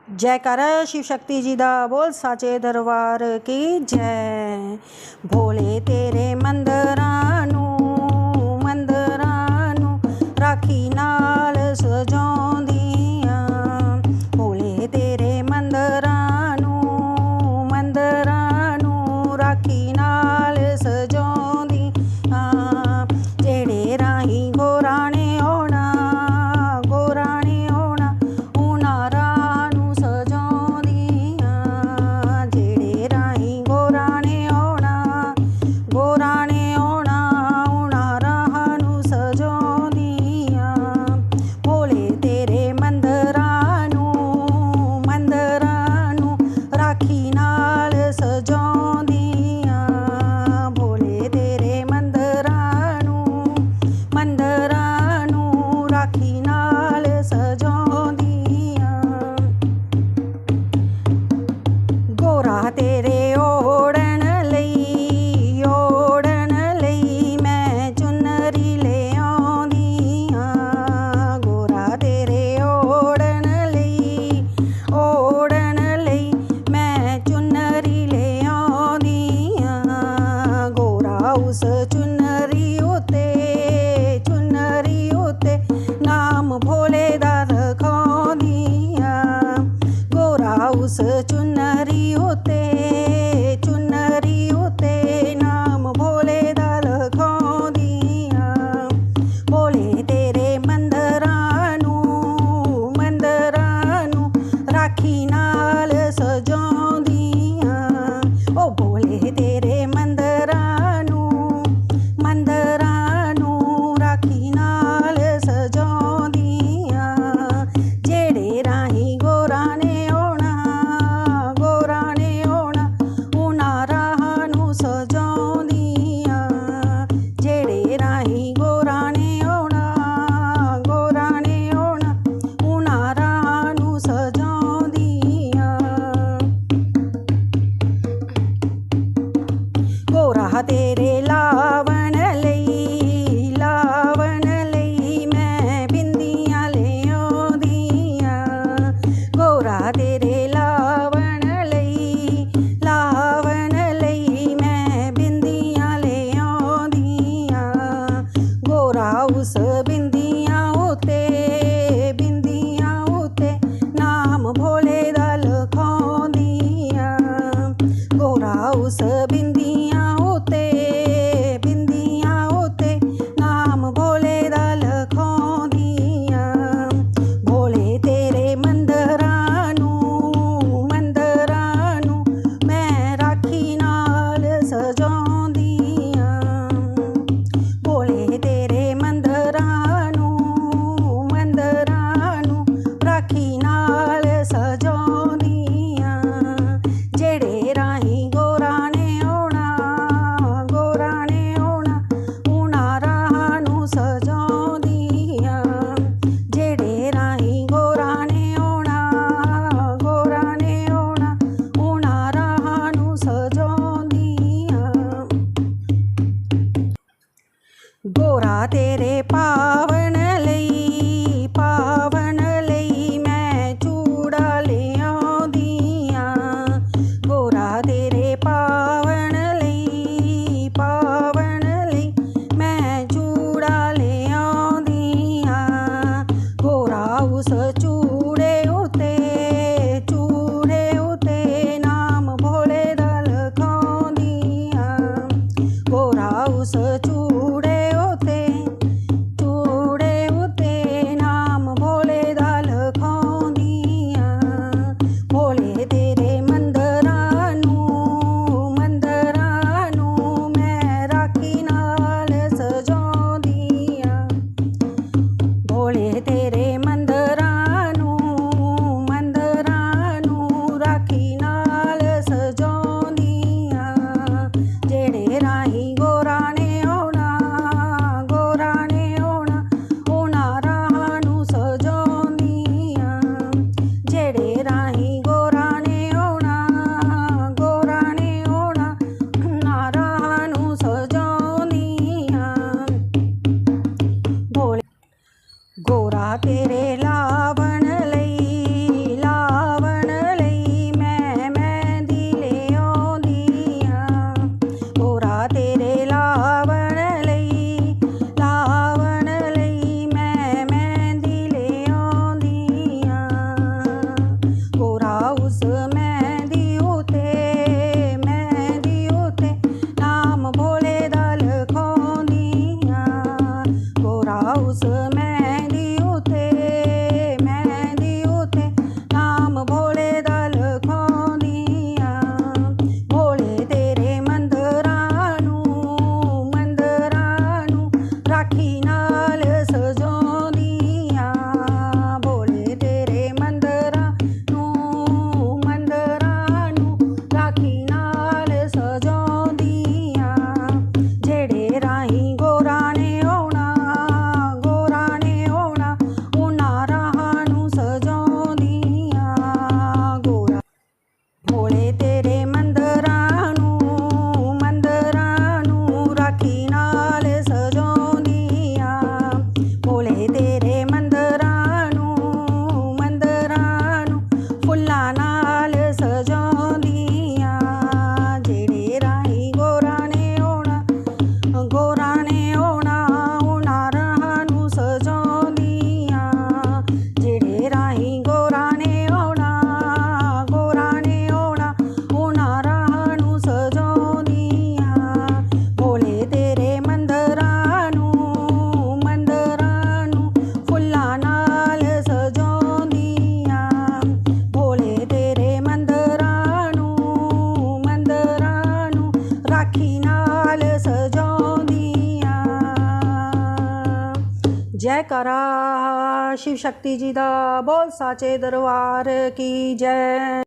जयकारा शिव शक्ति जी दा बोल साचे दरबार की जय। भोले तेरे मंदरां नूं राखी नाल सजाउंदियां। भोले तेरे मंदरां नूं राखी नाल सजाउंदियां। जेड़े राही गोरा ने आउणा उन्हां राह नूं सजाउंदियां। जेड़े राही गोरा ने आउणा उन्हां राह नूं सजाउंदियां। भोले तेरे मंदरां नूं राखी नाल सजाउंदियां। भोले तेरे मंदरां नूं राखी नाल सजाउंदियां। गोरा तेरे ओढ़न लई मैं चुनरी ले आउंदियां। गोरा तेरे ओढ़न लई मैं चुनरी ले आउंदियां। गोरा उस चुनरी उत्ते नाम भोले दा रखाउंदियां। गोरा उस चुनरी उत्ते नाम भोले दा रखाउंदियां। भोले तेरे मंदरां नूं राखी नाल सजाउंदियां। ओ भोले तेरे मंदरां नूं राखी नाल सजाउंदियां। जेड़े राही गोरा ने आउणा उन्हां राह नूं सजाउंदियां। जेड़े राही गोरा ने आउणा उन्हां राह नूं सजाउंदियां। गोरा तेरे लावण लई मैं बिंदियां ले आउंदियां। गोरा तेरे लावण लई मैं बिंदियां ले आउंदियां। गोरा उस बिंदियां उत्ते नाम भोले दा लखाउंदियां। गोरा उस बिंदियां उत्ते नाम भोले दा लखाउंदियां। भोले तेरे मंदरां नूं मैं राखी नाल सजाउंदियां। भोले तेरे मंदरां नूं राखी नाल सजाउंदियां। जयकारा शिव शक्ति जी दा बोल साचे दरबार की जय।